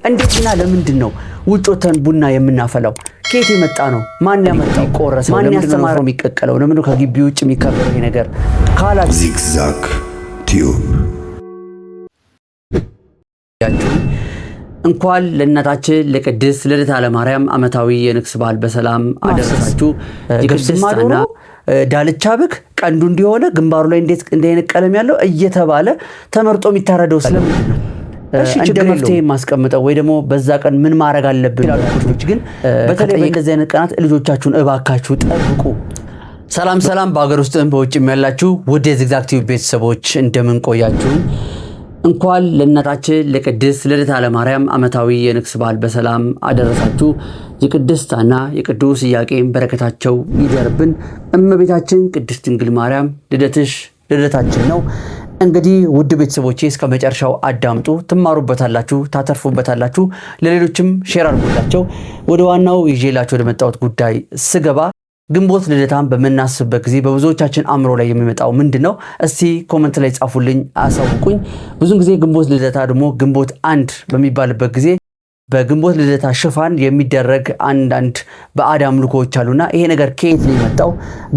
እንዴትና ለምንድነው ውጮተን ቡና የምናፈላው? ከየት የመጣ ነው? ማን ያመጣው? ቆረሰው? ማን ያስተማረው? የሚቀቀለው ለምን ከግቢ ውጭ የሚከበረው ይሄ ነገር ካላችሁ ዚግዛግ ቲዩብ እንኳን ለእናታችን ለቅድስት ልደታ ለማርያም ዓመታዊ የንግስ በዓል በሰላም አደረሳችሁ። የቅድስትና ዳልቻ በግ ቀንዱ እንዲሆነ ግንባሩ ላይ እንዴት እንደነ ቀለም ያለው እየተባለ ተመርጦ የሚታረደው ስለምንድን ነው? እንደ መፍትሄ ማስቀምጠው ወይ ደግሞ በዛ ቀን ምን ማድረግ አለብን ይላሉ ልጆች። ግን በተለይ በእንደዚህ አይነት ቀናት ልጆቻችሁን እባካችሁ ጠብቁ። ሰላም ሰላም፣ በአገር ውስጥም በውጭም ያላችሁ ውድ የዚግዛግ ቲዩብ ቤተሰቦች እንደምን ቆያችሁ? እንኳን ለእናታችን ለቅድስት ልደታ ለማርያም ዓመታዊ የንግስ በዓል በሰላም አደረሳችሁ። የቅድስትና የቅዱስ ኢያቄም በረከታቸው ይደርብን። እመቤታችን ቅድስት ድንግል ማርያም ልደታችን ነው። እንግዲህ ውድ ቤተሰቦቼ እስከ መጨረሻው አዳምጡ፣ ትማሩበታላችሁ፣ ታተርፉበታላችሁ። ለሌሎችም ሼር አድርጉላቸው። ወደ ዋናው ይዤላችሁ ወደ መጣሁት ጉዳይ ስገባ ግንቦት ልደታን በመናስብበት ጊዜ በብዙዎቻችን አእምሮ ላይ የሚመጣው ምንድነው? እስቲ ኮሜንት ላይ ጻፉልኝ፣ አሳውቁኝ። ብዙ ጊዜ ግንቦት ልደታ ደግሞ ግንቦት 1 በሚባልበት ጊዜ በግንቦት ልደታ ሽፋን የሚደረግ አንዳንድ ባዕድ አምልኮዎች አሉና ይሄ ነገር ከየት ነው የመጣው?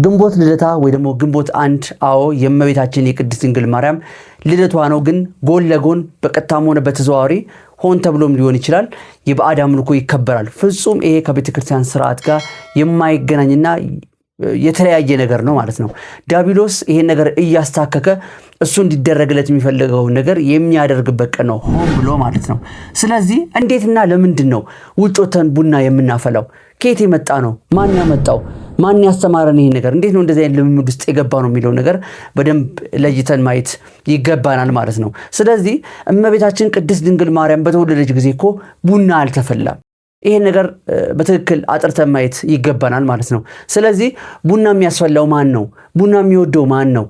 ግንቦት ልደታ ወይ ደግሞ ግንቦት 1 አዎ የእመቤታችን የቅድስት ድንግል ማርያም ልደቷ ነው። ግን ጎን ለጎን በቀጥታም ሆነ በተዘዋዋሪ ሆን ተብሎም ሊሆን ይችላል የባዕድ አምልኮ ይከበራል። ፍጹም ይሄ ከቤተክርስቲያን ስርዓት ጋር የማይገናኝና የተለያየ ነገር ነው ማለት ነው። ዲያብሎስ ይሄን ነገር እያስታከከ እሱ እንዲደረግለት የሚፈልገው ነገር የሚያደርግበት ቀን ነው ሆን ብሎ ማለት ነው። ስለዚህ እንዴትና ለምንድን ነው ውጮተን ቡና የምናፈላው? ከየት የመጣ ነው? ማን ያመጣው? ማን ያስተማረን? ይሄ ነገር እንዴት ነው እንደዚህ አይነት ልምምድ ውስጥ የገባ ነው የሚለው ነገር በደንብ ለይተን ማየት ይገባናል ማለት ነው። ስለዚህ እመቤታችን ቅድስት ድንግል ማርያም በተወለደች ጊዜ እኮ ቡና አልተፈላም። ይሄን ነገር በትክክል አጥርተን ማየት ይገባናል ማለት ነው። ስለዚህ ቡና የሚያስፈላው ማን ነው? ቡና የሚወደው ማን ነው?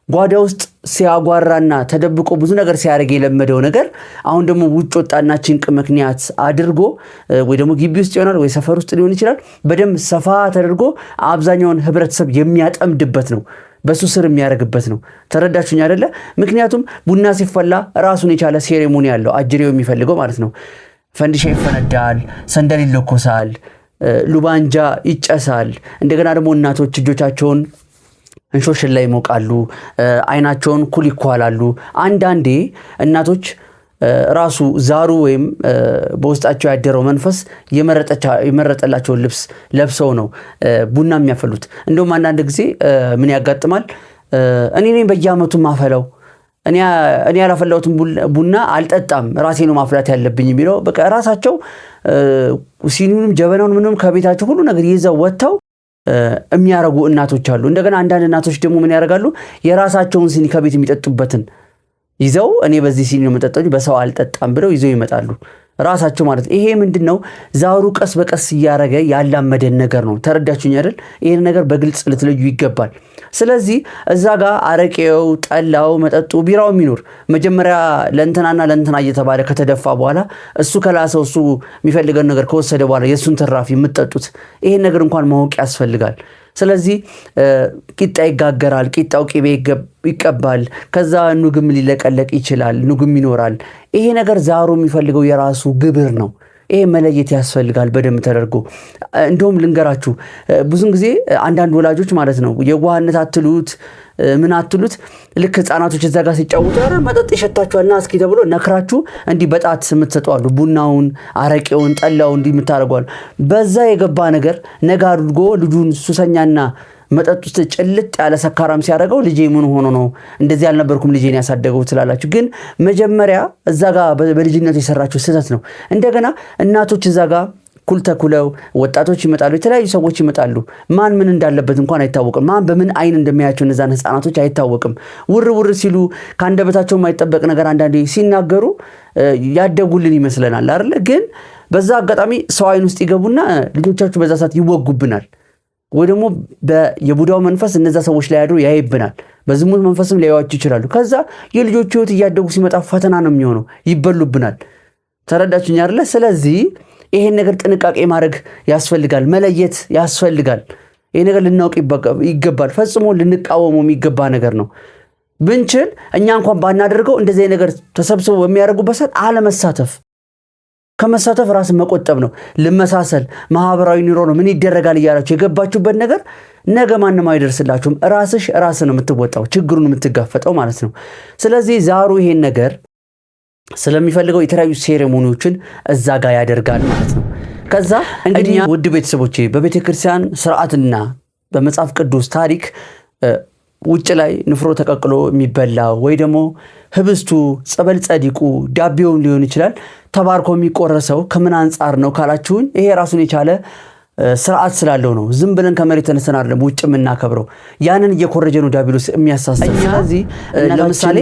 ጓዳ ውስጥ ሲያጓራና ተደብቆ ብዙ ነገር ሲያደርግ የለመደው ነገር አሁን ደግሞ ውጭ ወጣና ጭንቅ ምክንያት አድርጎ ወይ ደግሞ ግቢ ውስጥ ይሆናል ወይ ሰፈር ውስጥ ሊሆን ይችላል በደንብ ሰፋ ተደርጎ አብዛኛውን ህብረተሰብ የሚያጠምድበት ነው፣ በሱ ስር የሚያደርግበት ነው። ተረዳችሁኝ አይደለ? ምክንያቱም ቡና ሲፈላ ራሱን የቻለ ሴሬሞኒ ያለው አጅሬው የሚፈልገው ማለት ነው። ፈንዲሻ ይፈነዳል፣ ሰንደል ይለኮሳል፣ ሉባንጃ ይጨሳል። እንደገና ደግሞ እናቶች እጆቻቸውን እንሾሽን ላይ ይሞቃሉ፣ አይናቸውን ኩል ይኳላሉ። አንዳንዴ እናቶች ራሱ ዛሩ ወይም በውስጣቸው ያደረው መንፈስ የመረጠላቸውን ልብስ ለብሰው ነው ቡና የሚያፈሉት። እንደውም አንዳንድ ጊዜ ምን ያጋጥማል? እኔ ነኝ በየዓመቱ ማፈለው፣ እኔ ያላፈላሁትን ቡና አልጠጣም፣ ራሴ ነው ማፍላት ያለብኝ የሚለው በቃ ራሳቸው ሲኒውንም ጀበናውን ምንም ከቤታቸው ሁሉ ነገር ይዘው ወጥተው የሚያረጉ እናቶች አሉ። እንደገና አንዳንድ እናቶች ደግሞ ምን ያደርጋሉ? የራሳቸውን ሲኒ ከቤት የሚጠጡበትን ይዘው እኔ በዚህ ሲኒ ነው የምጠጣው በሰው አልጠጣም ብለው ይዘው ይመጣሉ ራሳቸው ማለት። ይሄ ምንድነው? ዛሩ ቀስ በቀስ እያረገ ያላመደን ነገር ነው። ተረዳችሁኝ አይደል? ይሄን ነገር በግልጽ ልትለዩ ይገባል። ስለዚህ እዛ ጋር አረቄው፣ ጠላው፣ መጠጡ፣ ቢራው የሚኖር መጀመሪያ ለእንተናና ለእንተና እየተባለ ከተደፋ በኋላ እሱ ከላሰው እሱ የሚፈልገው ነገር ከወሰደ በኋላ የሱን ትራፊ የምትጠጡት ይሄን ነገር እንኳን ማወቅ ያስፈልጋል። ስለዚህ ቂጣ ይጋገራል፣ ቂጣው ቅቤ ይቀባል፣ ከዛ ኑግም ሊለቀለቅ ይችላል፣ ኑግም ይኖራል። ይሄ ነገር ዛሩ የሚፈልገው የራሱ ግብር ነው። ይሄ መለየት ያስፈልጋል በደንብ ተደርጎ። እንደውም ልንገራችሁ ብዙን ጊዜ አንዳንድ ወላጆች ማለት ነው የዋህነት አትሉት ምን አትሉት ልክ ህፃናቶች እዛ ጋር ሲጫወቱ አይደል መጠጥ ይሸታቸዋልና እስኪ ተብሎ ነክራችሁ እንዲህ በጣት የምትሰጧሉ። ቡናውን፣ አረቄውን፣ ጠላውን እንዲህ የምታደርጓሉ። በዛ የገባ ነገር ነገ አድርጎ ልጁን ሱሰኛና መጠጥ ውስጥ ጭልጥ ያለ ሰካራም ሲያደርገው ልጄ ምን ሆኖ ነው እንደዚህ ያልነበርኩም ልጄን ያሳደገው ትላላችሁ። ግን መጀመሪያ እዛ ጋር በልጅነቱ የሰራችሁ ስህተት ነው። እንደገና እናቶች እዛ ጋር ኩል ተኩለው ወጣቶች ይመጣሉ፣ የተለያዩ ሰዎች ይመጣሉ። ማን ምን እንዳለበት እንኳን አይታወቅም። ማን በምን አይን እንደሚያያቸው እነዛን ህፃናቶች አይታወቅም። ውር ሲሉ ከአንደበታቸው የማይጠበቅ ነገር አንዳንዴ ሲናገሩ ያደጉልን ይመስለናል አይደል? ግን በዛ አጋጣሚ ሰው አይን ውስጥ ይገቡና ልጆቻችሁ በዛ ሰዓት ይወጉብናል። ወይ ደግሞ የቡዳው መንፈስ እነዛ ሰዎች ላይ ያድሩ ያይብናል። በዝሙት መንፈስም ሊያዩዋቸው ይችላሉ። ከዛ የልጆቹ ህይወት እያደጉ ሲመጣ ፈተና ነው የሚሆነው፣ ይበሉብናል። ተረዳችሁኝ አይደል? ስለዚህ ይሄን ነገር ጥንቃቄ ማድረግ ያስፈልጋል፣ መለየት ያስፈልጋል። ይሄ ነገር ልናውቅ ይገባል። ፈጽሞ ልንቃወመው የሚገባ ነገር ነው። ብንችል እኛ እንኳን ባናደርገው እንደዚህ ነገር ተሰብስበው በሚያደርጉበት ሰዓት አለመሳተፍ ከመሳተፍ ራስን መቆጠብ ነው። ልመሳሰል ማህበራዊ ኑሮ ነው ምን ይደረጋል እያላችሁ የገባችሁበት ነገር ነገ ማንም አይደርስላችሁም። ራስ ነው የምትወጣው፣ ችግሩን የምትጋፈጠው ማለት ነው። ስለዚህ ዛሩ ይሄን ነገር ስለሚፈልገው የተለያዩ ሴሬሞኒዎችን እዛ ጋር ያደርጋል ማለት ነው። ከዛ እንግዲህ ውድ ቤተሰቦቼ በቤተ ክርስቲያን ስርዓትና በመጽሐፍ ቅዱስ ታሪክ ውጭ ላይ ንፍሮ ተቀቅሎ የሚበላው ወይ ደግሞ ህብስቱ፣ ጸበል ጸዲቁ፣ ዳቤውን ሊሆን ይችላል ተባርኮ የሚቆረሰው ከምን አንጻር ነው ካላችሁኝ ይሄ ራሱን የቻለ ስርዓት ስላለው ነው። ዝም ብለን ከመሬት ተነስተን አይደለም ውጭ የምናከብረው። ያንን እየኮረጀ ነው ዲያብሎስ የሚያሳስብ። ስለዚህ ለምሳሌ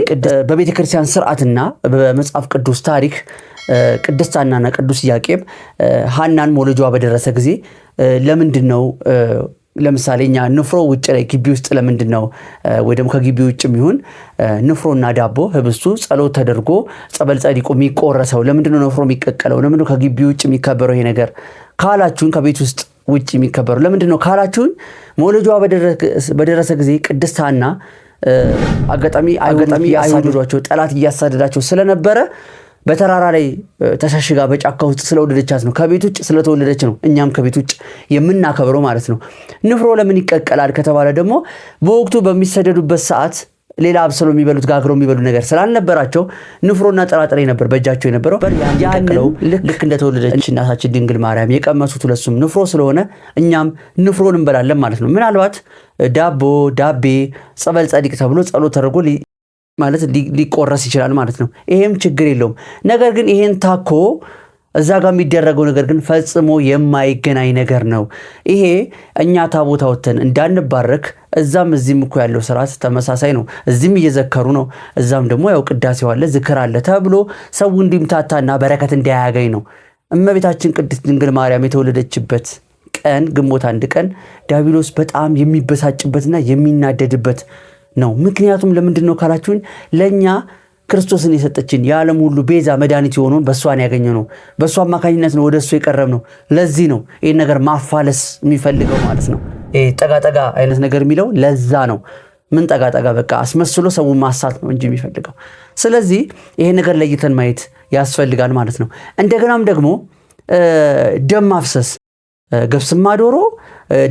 በቤተ ክርስቲያን ስርዓትና በመጽሐፍ ቅዱስ ታሪክ ቅድስት ሐናና ቅዱስ ኢያቄም ሐናን መውለጇ በደረሰ ጊዜ ለምንድን ነው ለምሳሌ እኛ ንፍሮ ውጭ ላይ ግቢ ውስጥ ለምንድን ነው ወይ ደግሞ ከግቢ ውጭም ይሁን ንፍሮና ዳቦ ህብስቱ ጸሎት ተደርጎ ጸበል ጸዲቁ የሚቆረሰው ለምንድን ነው ንፍሮ የሚቀቀለው ለምንድን ነው ከግቢ ውጭ የሚከበረው ይሄ ነገር ካላችሁን ከቤት ውስጥ ውጭ የሚከበረው ለምንድን ነው ካላችሁን መውለጇ በደረሰ ጊዜ ቅድስት ሐና አጋጣሚ ያሳደዷቸው ጠላት እያሳደዳቸው ስለነበረ በተራራ ላይ ተሻሽጋ በጫካ ውስጥ ስለወለደቻት ነው። ከቤት ውጭ ስለተወለደች ነው እኛም ከቤት ውጭ የምናከብረው ማለት ነው። ንፍሮ ለምን ይቀቀላል ከተባለ ደግሞ በወቅቱ በሚሰደዱበት ሰዓት ሌላ አብስለው የሚበሉት ጋግረው የሚበሉ ነገር ስላልነበራቸው ንፍሮና ጥራጥሬ ነበር በእጃቸው የነበረው። ያንቀለው ልክ እንደተወለደች እናታችን ድንግል ማርያም የቀመሱት ለሱም ንፍሮ ስለሆነ እኛም ንፍሮን እንበላለን ማለት ነው። ምናልባት ዳቤ ጸበል ጸዲቅ ተብሎ ጸሎት ተደርጎ ማለት ሊቆረስ ይችላል ማለት ነው። ይሄም ችግር የለውም። ነገር ግን ይሄን ታኮ እዛ ጋር የሚደረገው ነገር ግን ፈጽሞ የማይገናኝ ነገር ነው። ይሄ እኛ ታቦት አውጥተን እንዳንባረክ እዛም እዚህም እኮ ያለው ስርዓት ተመሳሳይ ነው። እዚህም እየዘከሩ ነው፣ እዛም ደግሞ ያው ቅዳሴው አለ ዝክር አለ ተብሎ ሰው እንዲምታታና በረከት እንዳያገኝ ነው። እመቤታችን ቅድስት ድንግል ማርያም የተወለደችበት ቀን ግንቦት 1 ቀን ዲያብሎስ በጣም የሚበሳጭበትና የሚናደድበት ነው። ምክንያቱም ለምንድን ነው ካላችሁኝ ለኛ ክርስቶስን የሰጠችን የዓለም ሁሉ ቤዛ መድኃኒት የሆነውን በእሷን ያገኘ ነው። በእሷ አማካኝነት ነው ወደ እሱ የቀረብ ነው። ለዚህ ነው ይህን ነገር ማፋለስ የሚፈልገው ማለት ነው። ጠጋጠጋ አይነት ነገር የሚለው ለዛ ነው። ምን ጠጋጠጋ በቃ አስመስሎ ሰውን ማሳት ነው እንጂ የሚፈልገው። ስለዚህ ይሄ ነገር ለይተን ማየት ያስፈልጋል ማለት ነው። እንደገናም ደግሞ ደም ማፍሰስ ገብስማ ዶሮ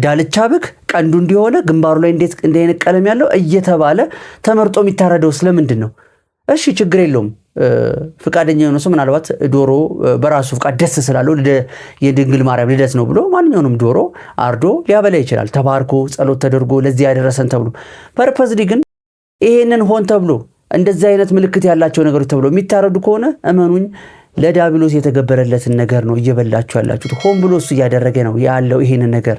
ዳልቻ በግ ቀንዱ እንዲሆነ ግንባሩ ላይ እንዴት አይነት ቀለም ያለው እየተባለ ተመርጦ የሚታረደው ስለምንድን ነው? እሺ ችግር የለውም። ፍቃደኛ የሆነ ሰው ምናልባት ዶሮ በራሱ ፍቃድ ደስ ስላለው የድንግል ማርያም ልደት ነው ብሎ ማንኛውንም ዶሮ አርዶ ሊያበላ ይችላል። ተባርኮ ጸሎት ተደርጎ ለዚህ ያደረሰን ተብሎ ፐርፐዝሊ ግን ይሄንን ሆን ተብሎ እንደዚህ አይነት ምልክት ያላቸው ነገሮች ተብሎ የሚታረዱ ከሆነ እመኑኝ ለዲያብሎስ የተገበረለትን ነገር ነው እየበላችሁ ያላችሁት። ሆን ብሎ እሱ እያደረገ ነው ያለው ይሄንን ነገር።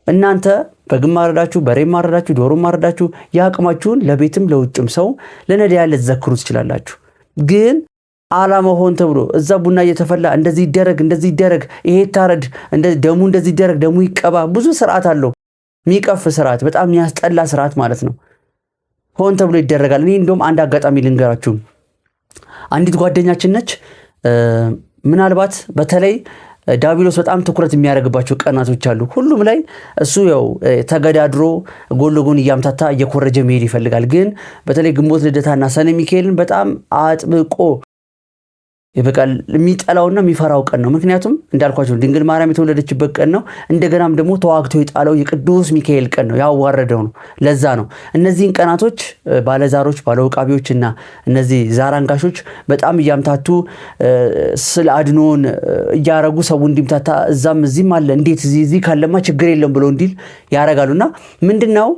እናንተ በግም ማረዳችሁ፣ በሬም ማረዳችሁ፣ ዶሮም ማረዳችሁ ያቅማችሁን ለቤትም ለውጭም ሰው ለነዳያን ልትዘክሩ ትችላላችሁ። ግን ዓላማው ሆን ተብሎ እዛ ቡና እየተፈላ እንደዚህ ይደረግ ይሄ ታረድ ደሙ እንደዚህ ይደረግ ደሙ ይቀባ ብዙ ስርዓት አለው። የሚቀፍ ስርዓት፣ በጣም የሚያስጠላ ስርዓት ማለት ነው። ሆን ተብሎ ይደረጋል። እኔ እንደውም አንድ አጋጣሚ ልንገራችሁ። አንዲት ጓደኛችን ነች። ምናልባት በተለይ ዲያብሎስ በጣም ትኩረት የሚያደርግባቸው ቀናቶች አሉ። ሁሉም ላይ እሱ ያው ተገዳድሮ ጎን ለጎን እያምታታ እየኮረጀ መሄድ ይፈልጋል። ግን በተለይ ግንቦት ልደታና ሰኔ ሚካኤልን በጣም አጥብቆ ይበቃል የሚጠላውና የሚፈራው ቀን ነው። ምክንያቱም እንዳልኳችሁ ድንግል ማርያም የተወለደችበት ቀን ነው። እንደገናም ደግሞ ተዋግቶ የጣለው የቅዱስ ሚካኤል ቀን ነው፣ ያዋረደው ነው። ለዛ ነው እነዚህን ቀናቶች ባለዛሮች ባለውቃቢዎችና እነዚህ ዛራንጋሾች በጣም እያምታቱ ስለ አድኖን እያረጉ ሰው እንዲምታታ እዛም እዚህም አለ እንዴት እዚህ ካለማ ችግር የለም ብሎ እንዲል ያረጋሉና ምንድነው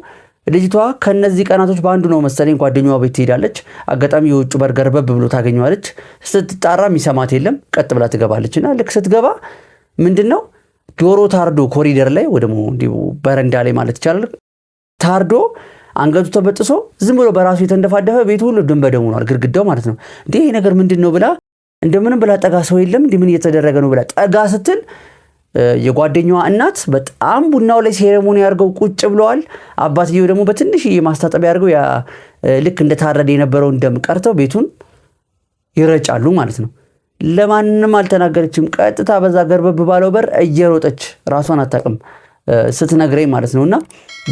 ልጅቷ ከነዚህ ቀናቶች በአንዱ ነው መሰለኝ ጓደኛዋ ቤት ትሄዳለች። አጋጣሚ የውጭ በር ገርበብ ብሎ ታገኘዋለች። ስትጣራ የሚሰማት የለም። ቀጥ ብላ ትገባለችና ልክ ስትገባ ምንድነው ዶሮ ታርዶ ኮሪደር ላይ ወይ ደግሞ እንዲሁ በረንዳ ላይ ማለት ይቻላል ታርዶ አንገቱ ተበጥሶ ዝም ብሎ በራሱ የተንደፋደፈ ቤቱ ሁሉ ደም በደም ሆኗል፣ ግድግዳው ማለት ነው። እንዴ ይሄ ነገር ምንድነው ብላ እንደምንም ብላ ጠጋ ሰው የለም እንዴ ምን እየተደረገ ነው ብላ ጠጋ ስትል የጓደኛዋ እናት በጣም ቡናው ላይ ሴሬሞኒ ያርገው ቁጭ ብለዋል። አባትየው ደግሞ በትንሽ ማስታጠቢያ ያርገው ያ ልክ እንደታረደ የነበረውን ደም ቀርተው ቤቱን ይረጫሉ ማለት ነው። ለማንንም አልተናገረችም። ቀጥታ በዛ ገርበብ ባለው በር እየሮጠች ራሷን አታውቅም ስትነግረኝ ማለት ነውና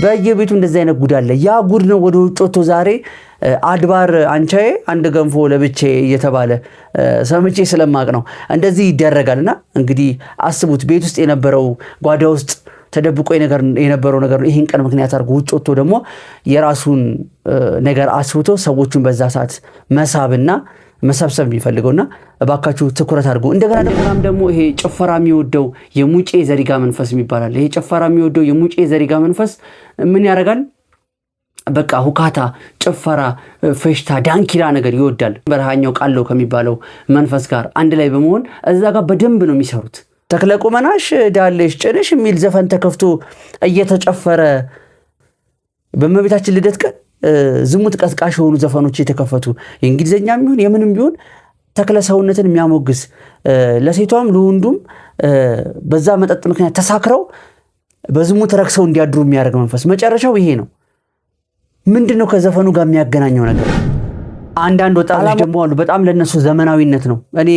በየቤቱ እንደዚህ አይነት ጉድ አለ። ያ ጉድ ነው ወደ ውጭ ወጥቶ ዛሬ አድባር አንቻዬ አንድ ገንፎ ለብቼ እየተባለ ሰምቼ ስለማቅ ነው እንደዚህ ይደረጋልና እንግዲህ አስቡት ቤት ውስጥ የነበረው ጓዳ ውስጥ ተደብቆ የነበረው ነገር ይሄን ቀን ምክንያት አድርጎ ውጭ ወጥቶ ደግሞ የራሱን ነገር አስውቶ ሰዎችን በዛ ሰዓት መሳብና መሰብሰብ የሚፈልገውና እባካችሁ ትኩረት አድርጉ። እንደገና ደግሞ ይሄ ጭፈራ የሚወደው የሙጬ ዘሪጋ መንፈስ ይባላል። ይሄ ጭፈራ የሚወደው የሙጬ ዘሪጋ መንፈስ ምን ያደርጋል? በቃ ሁካታ፣ ጭፈራ፣ ፌሽታ፣ ዳንኪራ ነገር ይወዳል። በረሃኛው ቃለው ከሚባለው መንፈስ ጋር አንድ ላይ በመሆን እዛ ጋር በደንብ ነው የሚሰሩት። ተክለቁመናሽ ዳለሽ ጭንሽ የሚል ዘፈን ተከፍቶ እየተጨፈረ በእመቤታችን ልደት ቀን ዝሙት ቀስቃሽ የሆኑ ዘፈኖች የተከፈቱ የእንግሊዘኛም ይሁን የምንም ቢሆን ተክለ ሰውነትን የሚያሞግስ ለሴቷም ለወንዱም በዛ መጠጥ ምክንያት ተሳክረው በዝሙት ረክሰው እንዲያድሩ የሚያደርግ መንፈስ መጨረሻው ይሄ ነው። ምንድነው ከዘፈኑ ጋር የሚያገናኘው ነገር? አንዳንድ ወጣቶች ደግሞ አሉ በጣም ለነሱ ዘመናዊነት ነው። እኔ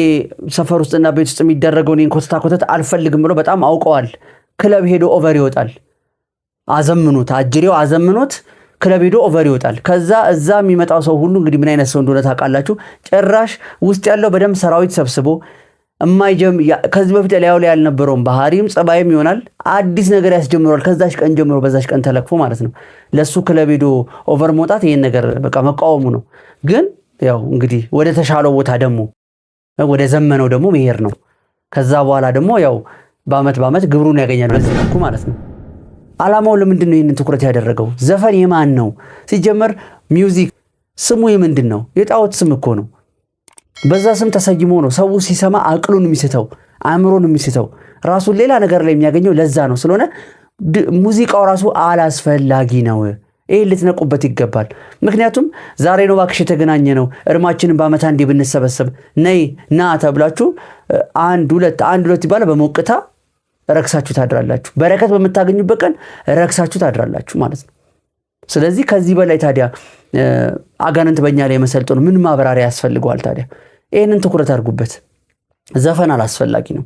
ሰፈር ውስጥና ቤት ውስጥ የሚደረገው እኔን ኮተት አልፈልግም ብሎ በጣም አውቀዋል። ክለብ ሄዶ ኦቨር ይወጣል። አዘምኑት፣ አጅሬው አዘምኑት፣ ክለብ ሄዶ ኦቨር ይወጣል። ከዛ እዛ የሚመጣው ሰው ሁሉ እንግዲህ ምን አይነት ሰው እንደሆነ ታውቃላችሁ። ጭራሽ ውስጥ ያለው በደም ሰራዊት ሰብስቦ ከዚህ በፊት ላይ ያልነበረውን ባህሪም ጸባይም ይሆናል አዲስ ነገር ያስጀምራል። ከዛሽ ቀን ጀምሮ በዛሽ ቀን ተለክፎ ማለት ነው ለሱ ክለብ ሄዶ ኦቨር መውጣት ይሄን ነገር በቃ መቃወሙ ነው። ግን ያው እንግዲህ ወደ ተሻለው ቦታ ደግሞ ወደ ዘመነው ደግሞ መሄድ ነው። ከዛ በኋላ ደግሞ ያው በአመት ግብሩን ያገኛል በዚህ መልኩ ማለት ነው። ዓላማው ለምንድን ነው ይሄንን ትኩረት ያደረገው? ዘፈን የማን ነው ሲጀመር? ሚውዚክ ስሙ የምንድን ነው? የጣዖት ስም እኮ ነው። በዛ ስም ተሰይሞ ነው ሰው ሲሰማ አቅሉን የሚስተው አእምሮን የሚስተው ራሱን ሌላ ነገር ላይ የሚያገኘው ለዛ ነው። ስለሆነ ሙዚቃው ራሱ አላስፈላጊ ነው። ይሄ ልትነቁበት ይገባል። ምክንያቱም ዛሬ ነው ባክሽ የተገናኘ ነው እርማችንን በአመት አንዴ ብንሰበሰብ ነይ ና ተብላችሁ አንድ ሁለት ይባላል። በሞቅታ ረክሳችሁ ታድራላችሁ። በረከት በመታገኙበት ቀን ረክሳችሁ ታድራላችሁ ማለት ነው። ስለዚህ ከዚህ በላይ ታዲያ አጋንንት በእኛ ላይ መሰልጠኑ ምን ማብራሪያ ያስፈልገዋል ታዲያ? ይሄንን ትኩረት አድርጉበት። ዘፈን አላስፈላጊ ነው።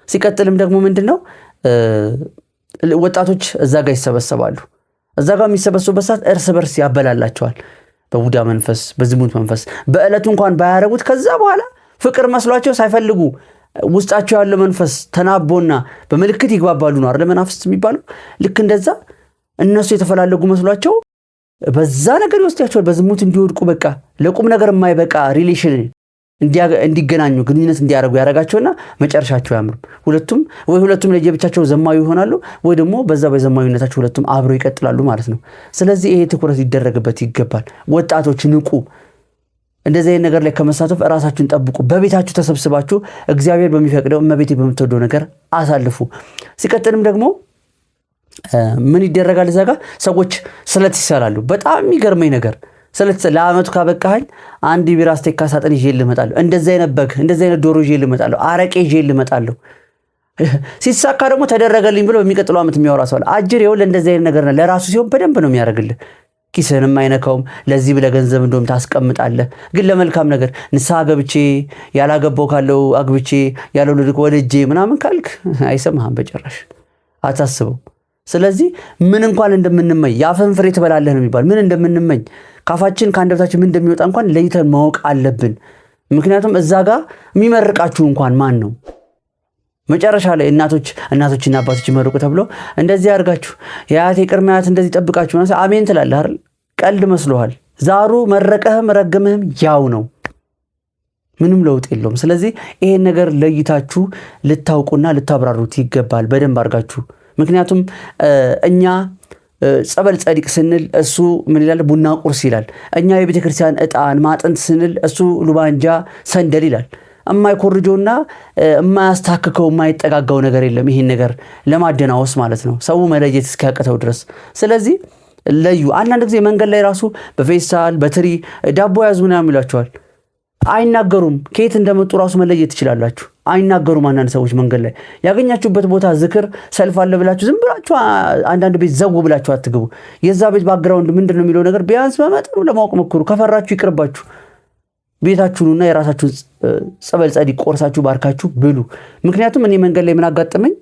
ሲቀጥልም ደግሞ ምንድነው ወጣቶች እዛ ጋር ይሰበሰባሉ። እዛ ጋር የሚሰበሰቡበት ሰዓት እርስ በርስ ያበላላቸዋል። በቡዳ መንፈስ፣ በዝሙት መንፈስ በእለቱ እንኳን ባያረጉት ከዛ በኋላ ፍቅር መስሏቸው ሳይፈልጉ ውስጣቸው ያለ መንፈስ ተናቦና በመልክት ይግባባሉ ነው አይደል? መናፍስት የሚባሉ ልክ እንደዛ እነሱ የተፈላለጉ መስሏቸው በዛ ነገር ይወስዳቸዋል። በዝሙት እንዲወድቁ በቃ ለቁም ነገር የማይበቃ ሪሌሽን እንዲገናኙ ግንኙነት እንዲያደርጉ ያደርጋቸውና መጨረሻቸው ያምሩ። ሁለቱም ለየብቻቸው ዘማዊ ይሆናሉ ወይ ደግሞ በዛ በዘማዊነታቸው ሁለቱም አብረው ይቀጥላሉ ማለት ነው። ስለዚህ ይሄ ትኩረት ሊደረግበት ይገባል። ወጣቶች ንቁ። እንደዚህ አይነት ነገር ላይ ከመሳተፍ ራሳችሁን ጠብቁ። በቤታችሁ ተሰብስባችሁ እግዚአብሔር በሚፈቅደው እመቤቴ በምትወደው ነገር አሳልፉ። ሲቀጥልም ደግሞ ምን ይደረጋል? እዛ ጋር ሰዎች ስለት ይሰራሉ። በጣም የሚገርመኝ ነገር ስለት ለአመቱ ካበቃኝ አንድ ቢራ ስቴክ ሳጥን ይዤ ልመጣለሁ፣ እንደዚህ አይነት በግ፣ እንደዚህ አይነት ዶሮ ይዤ ልመጣለሁ፣ አረቄ ይዤ ልመጣለሁ። ሲሳካ ደግሞ ተደረገልኝ ብሎ በሚቀጥለው አመት የሚያወራ ሰው አለ። አጅሬው ለእንደዚህ አይነት ነገር ለራሱ ሲሆን በደንብ ነው የሚያደርግልህ። ኪስህንም አይነካውም። ለዚህ ብለህ ገንዘብ እንደውም ታስቀምጣለህ። ግን ለመልካም ነገር ንስሐ ገብቼ ያላገባው ካለው አግብቼ ያለው ልጅ ወልጄ ምናምን ካልክ አይሰማህም በጭራሽ፣ አታስበው። ስለዚህ ምን እንኳን እንደምንመኝ ያፈን ፍሬ ትበላለህ ነው የሚባል። ምን እንደምንመኝ ካፋችን ከአንደበታችን ምን እንደሚወጣ እንኳን ለይተን ማወቅ አለብን። ምክንያቱም እዛ ጋር የሚመርቃችሁ እንኳን ማን ነው? መጨረሻ ላይ እናቶችና አባቶች ይመርቁ ተብሎ እንደዚህ አድርጋችሁ የአያቴ ቅድመ አያት እንደዚህ ጠብቃችሁ ነው አሜን ትላለህ አይደል? ቀልድ መስሎሃል። ዛሩ መረቀህም ረገምህም ያው ነው። ምንም ለውጥ የለውም። ስለዚህ ይሄን ነገር ለይታችሁ ልታውቁና ልታብራሩት ይገባል በደንብ አድርጋችሁ። ምክንያቱም እኛ ጸበል ጸዲቅ ስንል እሱ ምን ይላል? ቡና ቁርስ ይላል። እኛ የቤተ ክርስቲያን ዕጣን ማጥንት ስንል እሱ ሉባንጃ ሰንደል ይላል። የማይኮርጆና የማያስታክከው የማይጠጋጋው ነገር የለም። ይሄን ነገር ለማደናወስ ማለት ነው ሰው መለየት እስኪያቅተው ድረስ። ስለዚህ ለዩ። አንዳንድ ጊዜ መንገድ ላይ ራሱ በፌስታል በትሪ ዳቦ ያዙ ምናምን ይሏቸዋል። አይናገሩም። ከየት እንደመጡ ራሱ መለየት ትችላላችሁ። አይናገሩም። አንዳንድ ሰዎች መንገድ ላይ ያገኛችሁበት ቦታ ዝክር ሰልፍ አለ ብላችሁ ዝም ብላችሁ አንዳንድ ቤት ዘው ብላችሁ አትግቡ። የዛ ቤት ባክግራውንድ ምንድነው የሚለው ነገር ቢያንስ በመጠኑ ለማወቅ ሞክሩ። ከፈራችሁ ይቅርባችሁ። ቤታችሁንና የራሳችሁን ጸበል ጸዲቅ ቆርሳችሁ ባርካችሁ ብሉ። ምክንያቱም እኔ መንገድ ላይ ምን አጋጠመኝ?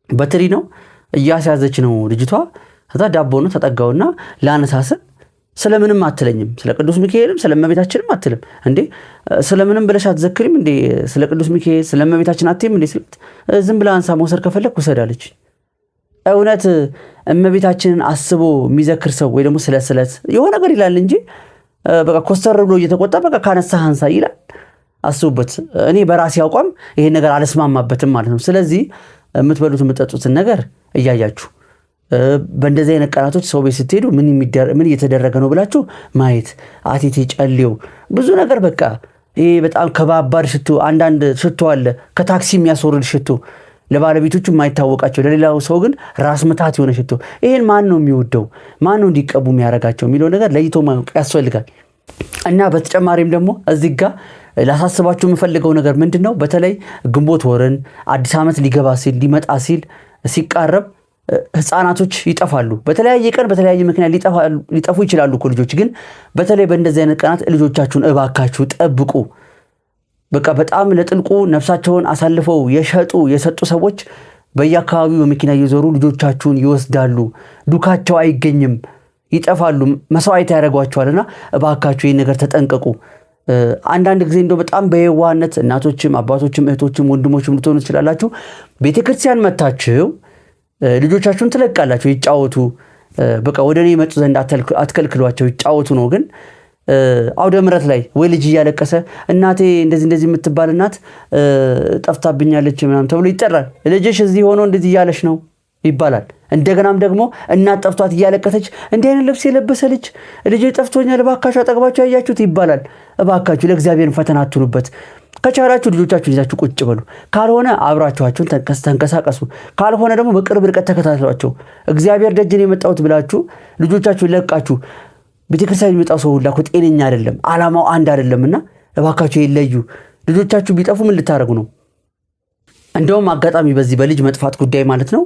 በትሪ ነው እያስያዘች ነው ልጅቷ። ከዛ ዳቦ ነው ተጠጋውና ላነሳስል ስለምንም አትለኝም፣ ስለ ቅዱስ ሚካኤልም ስለ እመቤታችንም አትልም። እንዴ ስለምንም ብለሽ አትዘክሪም እንዴ? ስለ ቅዱስ ሚካኤል ስለ እመቤታችን አትይም እንዴ? ዝም ብላ አንሳ መውሰድ ከፈለክ ውሰዳለች። እውነት እመቤታችንን አስቦ የሚዘክር ሰው ወይ ደግሞ ስለ ስለት የሆነ ነገር ይላል እንጂ በቃ ኮስተር ብሎ እየተቆጣ በቃ ካነሳህ አንሳ ይላል። አስቡበት። እኔ በራሴ አቋም ይሄን ነገር አልስማማበትም ማለት ነው። ስለዚህ የምትበሉት የምትጠጡትን ነገር እያያችሁ በእንደዚህ አይነት ቀናቶች ሰው ቤት ስትሄዱ ምን እየተደረገ ነው ብላችሁ ማየት። አቴቴ ጨሌው ብዙ ነገር በቃ ይሄ በጣም ከባባድ ሽቶ፣ አንዳንድ ሽቶ አለ ከታክሲ የሚያስወርድ ሽቶ ለባለቤቶቹ የማይታወቃቸው ለሌላው ሰው ግን ራስ ምታት የሆነ ሽቶ። ይሄን ማን ነው የሚወደው? ማን ነው እንዲቀቡ የሚያደርጋቸው የሚለው ነገር ለይቶ ማወቅ ያስፈልጋል። እና በተጨማሪም ደግሞ እዚህ ጋር ላሳስባችሁ የምፈልገው ነገር ምንድነው? በተለይ ግንቦት ወርን አዲስ ዓመት ሊገባ ሲል ሊመጣ ሲል ሲቃረብ ህፃናቶች ይጠፋሉ። በተለያየ ቀን በተለያየ ምክንያት ሊጠፉ ይችላሉ እኮ ልጆች። ግን በተለይ በእንደዚህ አይነት ቀናት ልጆቻችሁን እባካችሁ ጠብቁ። በቃ በጣም ለጥልቁ ነፍሳቸውን አሳልፈው የሰጡ ሰዎች በየአካባቢው በመኪና እየዞሩ ልጆቻችሁን ይወስዳሉ። ዱካቸው አይገኝም፣ ይጠፋሉ፣ መስዋዕት ያደርጓቸዋልና እባካችሁ ይህን ነገር ተጠንቀቁ። አንዳንድ ጊዜ እንደው በጣም በየዋህነት እናቶችም አባቶችም እህቶችም ወንድሞችም ልትሆኑ ትችላላችሁ። ቤተክርስቲያን መታችሁ ልጆቻችሁን ትለቃላችሁ ይጫወቱ። በቃ ወደ እኔ መጡ ዘንድ አትከልክሏቸው፣ ይጫወቱ ነው። ግን አውደ ምሕረት ላይ ወይ ልጅ እያለቀሰ እናቴ እንደዚህ የምትባል እናት ጠፍታብኛለች ምናምን ተብሎ ይጠራል። ልጅሽ እዚህ ሆኖ እንደዚህ እያለሽ ነው ይባላል። እንደገናም ደግሞ እናት ጠፍቷት እያለቀሰች እንዲህ አይነት ልብስ የለበሰ ልጅ ጠፍቶኛል እባካችሁ አጠገባችሁ ያያችሁት ይባላል። እባካችሁ ለእግዚአብሔር ፈተና አትኑበት። ከቻላችሁ ልጆቻችሁን ይዛችሁ ቁጭ በሉ። ካልሆነ አብራችኋቸውን ተንቀሳቀሱ። ካልሆነ ደግሞ በቅርብ ርቀት ተከታተሏቸው። እግዚአብሔር ደጅን የመጣሁት ብላችሁ ልጆቻችሁን ለቃችሁ ቤተክርስቲያን የሚመጣው ሰው ሁላ እኮ ጤነኛ አይደለም፣ ዓላማው አንድ አይደለምና እባካችሁ ይለዩ። ልጆቻችሁ ቢጠፉ ምን ልታረጉ ነው? እንደውም አጋጣሚ በዚህ በልጅ መጥፋት ጉዳይ ማለት ነው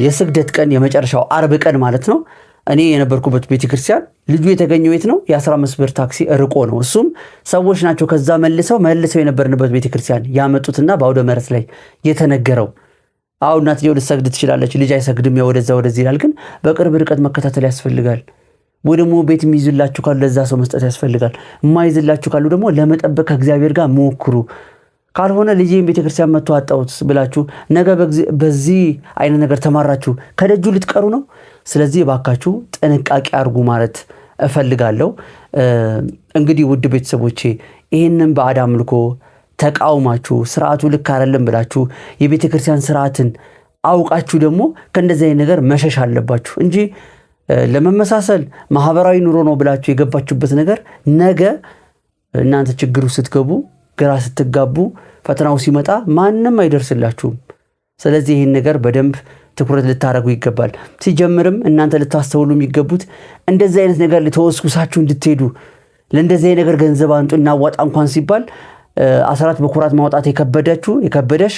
የስግደት ቀን የመጨረሻው አርብ ቀን ማለት ነው እኔ የነበርኩበት ቤተክርስቲያን ልጁ የተገኘው የት ነው? የ15 ብር ታክሲ ርቆ ነው። እሱም ሰዎች ናቸው ከዛ መልሰው የነበርንበት ቤተክርስቲያን ያመጡትና በአውደ ምሕረት ላይ የተነገረው። አሁን እናትየው ልትሰግድ ትችላለች፣ ልጅ አይሰግድም፣ ያው ወደዚህ ይላል። ግን በቅርብ ርቀት መከታተል ያስፈልጋል። ወይ ደግሞ ቤት የሚይዝላችሁ ካሉ ለዛ ሰው መስጠት ያስፈልጋል። የማይዝላችሁ ካሉ ደግሞ ለመጠበቅ ከእግዚአብሔር ጋር ሞክሩ። ካልሆነ ልጄን ቤተክርስቲያን መጥቶ አጣሁት ብላችሁ ነገ በዚህ አይነት ነገር ተማራችሁ ከደጁ ልትቀሩ ነው። ስለዚህ እባካችሁ ጥንቃቄ አድርጉ ማለት እፈልጋለሁ። እንግዲህ ውድ ቤተሰቦቼ ይህንን ባዕድ አምልኮ ተቃውማችሁ ስርዓቱ ልክ አይደለም ብላችሁ የቤተክርስቲያን ስርዓትን አውቃችሁ ደግሞ ከእንደዚህ አይነት ነገር መሸሽ አለባችሁ እንጂ ለመመሳሰል ማህበራዊ ኑሮ ነው ብላችሁ የገባችሁበት ነገር ነገ እናንተ ችግሩ ስትገቡ ግራ ስትጋቡ ፈተናው ሲመጣ ማንም አይደርስላችሁም። ስለዚህ ይህን ነገር በደንብ ትኩረት ልታረጉ ይገባል። ሲጀምርም እናንተ ልታስተውሉ የሚገቡት እንደዚህ አይነት ነገር ልተወስኩሳችሁ እንድትሄዱ ለእንደዚህ አይነት ነገር ገንዘብ አንጡ እናዋጣ እንኳን ሲባል አስራት በኩራት ማውጣት የከበደሽ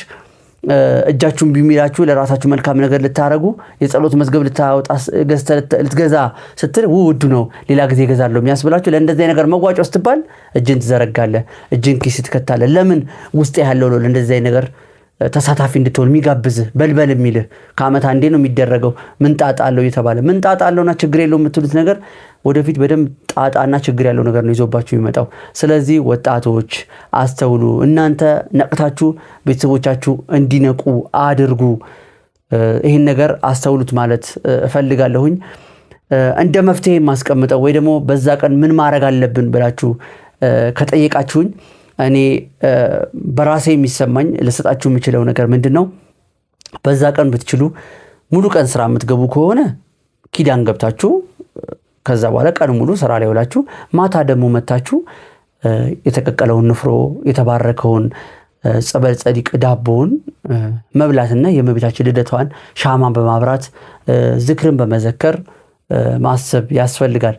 እጃችሁን ቢሚላችሁ ለራሳችሁ መልካም ነገር ልታረጉ የጸሎት መዝገብ ልትገዛ ስትል ውድ ነው ሌላ ጊዜ ገዛለሁ የሚያስብላችሁ ለእንደዚህ ነገር መዋጮ ስትባል እጅን ትዘረጋለህ፣ እጅን ኪስ ትከታለህ። ለምን? ውስጥ ያለው ነው ለእንደዚህ ነገር ተሳታፊ እንድትሆን የሚጋብዝህ በልበል የሚልህ። ከዓመት አንዴ ነው የሚደረገው። ምን ጣጣ አለው እየተባለ ምን ጣጣ አለውና ችግር የለው የምትሉት ነገር ወደፊት በደንብ ጣጣና ችግር ያለው ነገር ነው ይዞባችሁ የሚመጣው። ስለዚህ ወጣቶች አስተውሉ። እናንተ ነቅታችሁ ቤተሰቦቻችሁ እንዲነቁ አድርጉ። ይህን ነገር አስተውሉት ማለት እፈልጋለሁኝ። እንደ መፍትሄ ማስቀምጠው ወይ ደግሞ በዛ ቀን ምን ማድረግ አለብን ብላችሁ ከጠየቃችሁኝ እኔ በራሴ የሚሰማኝ ለሰጣችሁ የምችለው ነገር ምንድነው? በዛ ቀን ብትችሉ ሙሉ ቀን ስራ የምትገቡ ከሆነ ኪዳን ገብታችሁ ከዛ በኋላ ቀን ሙሉ ስራ ላይ ውላችሁ ማታ ደግሞ መታችሁ የተቀቀለውን ንፍሮ የተባረከውን ጸበል ጸዲቅ ዳቦውን መብላትና የእመቤታችን ልደቷን ሻማን በማብራት ዝክርን በመዘከር ማሰብ ያስፈልጋል።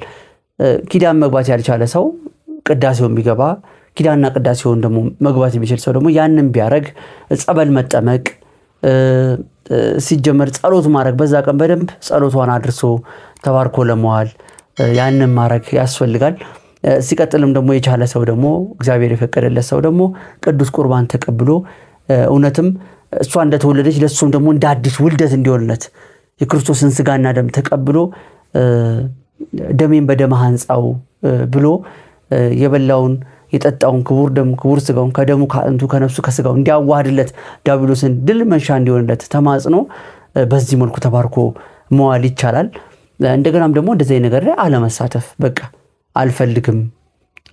ኪዳን መግባት ያልቻለ ሰው ቅዳሴውን ቢገባ ኪዳንና ቅዳሴውን ደግሞ መግባት የሚችል ሰው ደግሞ ያንን ቢያረግ ጸበል መጠመቅ ሲጀመር ጸሎት ማድረግ በዛ ቀን በደንብ ጸሎቷን አድርሶ ተባርኮ ለመዋል ያንን ማድረግ ያስፈልጋል። ሲቀጥልም ደግሞ የቻለ ሰው ደግሞ እግዚአብሔር የፈቀደለት ሰው ደግሞ ቅዱስ ቁርባን ተቀብሎ እውነትም እሷ እንደተወለደች ለሱም ደግሞ እንደ አዲስ ውልደት እንዲሆንለት የክርስቶስን ስጋና ደም ተቀብሎ ደሜን በደም አንጻው ብሎ የበላውን የጠጣውን ክቡር ደም ክቡር ስጋውን ከደሙ ከአጥንቱ ከነፍሱ ከስጋው እንዲያዋህድለት ዲያብሎስን ድል መንሻ እንዲሆንለት ተማጽኖ በዚህ መልኩ ተባርኮ መዋል ይቻላል። እንደገናም ደግሞ እንደዚህ ነገር ላይ አለመሳተፍ በቃ አልፈልግም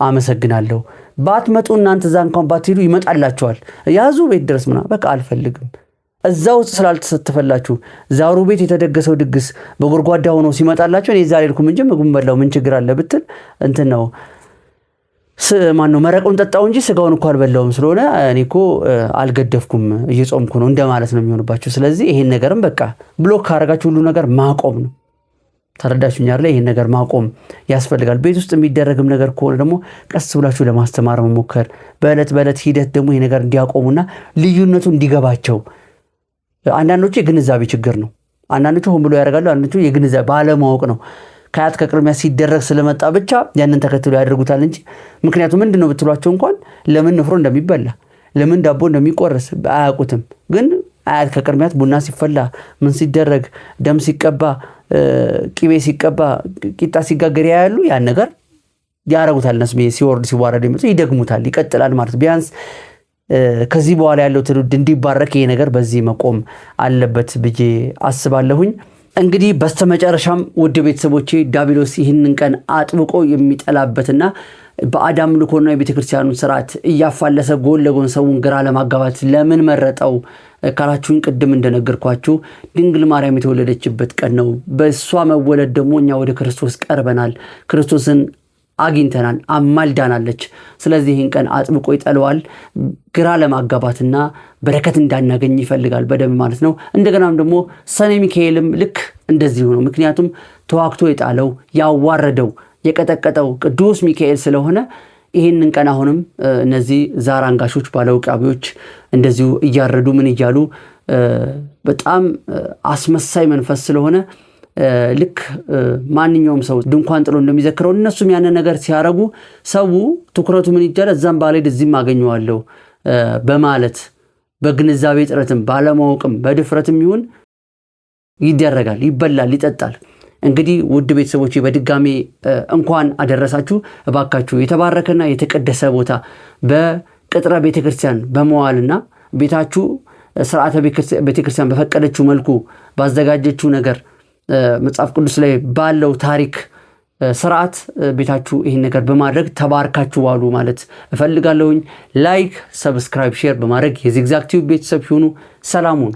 አመሰግናለሁ ባትመጡ እናንተ እዛ እንኳን ባትሄዱ ይመጣላችኋል ያዙ ቤት ድረስ ምናምን በቃ አልፈልግም እዛው ስላልተሰተፈላችሁ ዛሩ ቤት የተደገሰው ድግስ በጎርጓዳ ሆኖ ሲመጣላችሁ እኔ ዛሬ ልኩም እንጂ ምግብ በላው ምን ችግር አለ ብትል እንትን ነው ማን ነው መረቁን ጠጣው እንጂ ስጋውን እንኳን አልበላውም ስለሆነ እኔኮ አልገደፍኩም እየጾምኩ ነው እንደማለት ነው የሚሆንባችሁ። ስለዚህ ይሄን ነገርም በቃ ብሎክ ካረጋችሁ ሁሉ ነገር ማቆም ነው። ተረዳችሁኝ አይደል? ይሄን ነገር ማቆም ያስፈልጋል። ቤት ውስጥ የሚደረግም ነገር ከሆነ ደግሞ ቀስ ብላችሁ ለማስተማር መሞከር፣ በእለት ሂደት ደግሞ ይሄ ነገር እንዲያቆሙና ልዩነቱ እንዲገባቸው። አንዳንዶቹ የግንዛቤ ችግር ነው። አንዳንዶቹ ሆን ብሎ ያደርጋሉ። አንዳንዶቹ የግንዛቤ ባለማወቅ ነው። ከአያት ከቅድሚያ ሲደረግ ስለመጣ ብቻ ያንን ተከትሎ ያደርጉታል እንጂ ምክንያቱም ምንድነው ብትሏቸው እንኳን ለምን ንፍሮ እንደሚበላ ለምን ዳቦ እንደሚቆረስ አያውቁትም። ግን አያት ከቅድሚያት ቡና ሲፈላ ምን ሲደረግ ደም ሲቀባ ቂቤ ሲቀባ ቂጣ ሲጋገር ያያሉ። ያን ነገር ያረጉታል። ነስ ሲወርድ ሲዋረድ ይደግሙታል። ይቀጥላል ማለት ቢያንስ ከዚህ በኋላ ያለው ትውልድ እንዲባረክ ይሄ ነገር በዚህ መቆም አለበት ብዬ አስባለሁኝ። እንግዲህ በስተመጨረሻም ውድ ቤተሰቦቼ ዲያብሎስ ይህንን ቀን አጥብቆ የሚጠላበትና በአዳም ልኮና የቤተክርስቲያኑን ስርዓት እያፋለሰ ጎን ለጎን ሰውን ግራ ለማጋባት ለምን መረጠው ካላችሁኝ ቅድም እንደነገርኳችሁ ድንግል ማርያም የተወለደችበት ቀን ነው። በእሷ መወለድ ደግሞ እኛ ወደ ክርስቶስ ቀርበናል፣ ክርስቶስን አግኝተናል፣ አማልዳናለች። ስለዚህ ይህን ቀን አጥብቆ ይጠለዋል። ግራ ለማጋባትና በረከት እንዳናገኝ ይፈልጋል በደም ማለት ነው። እንደገናም ደግሞ ሰኔ ሚካኤልም ልክ እንደዚሁ ነው። ምክንያቱም ተዋክቶ የጣለው ያዋረደው የቀጠቀጠው ቅዱስ ሚካኤል ስለሆነ ይህንን ቀን አሁንም እነዚህ ዛር አንጋሾች ባለውቃቢዎች እንደዚሁ እያረዱ ምን እያሉ በጣም አስመሳይ መንፈስ ስለሆነ ልክ ማንኛውም ሰው ድንኳን ጥሎ እንደሚዘክረው እነሱም ያን ነገር ሲያረጉ ሰው ትኩረቱ ምን ይጃለ እዛም ባለድ እዚህም አገኘዋለሁ በማለት በግንዛቤ ጥረትም ባለማወቅም በድፍረትም ይሁን ይደረጋል፣ ይበላል፣ ይጠጣል። እንግዲህ ውድ ቤተሰቦቼ በድጋሚ እንኳን አደረሳችሁ። እባካችሁ የተባረከና የተቀደሰ ቦታ በቅጥረ ቤተክርስቲያን በመዋልና ቤታችሁ ስርዓተ ቤተክርስቲያን በፈቀደችው መልኩ ባዘጋጀችው ነገር መጽሐፍ ቅዱስ ላይ ባለው ታሪክ ስርዓት ቤታችሁ ይሄን ነገር በማድረግ ተባርካችሁ ዋሉ ማለት እፈልጋለሁኝ። ላይክ፣ ሰብስክራይብ፣ ሼር በማድረግ የዚግዛግ ቲዩብ ቤተሰብ ሁኑ። ሰላሙን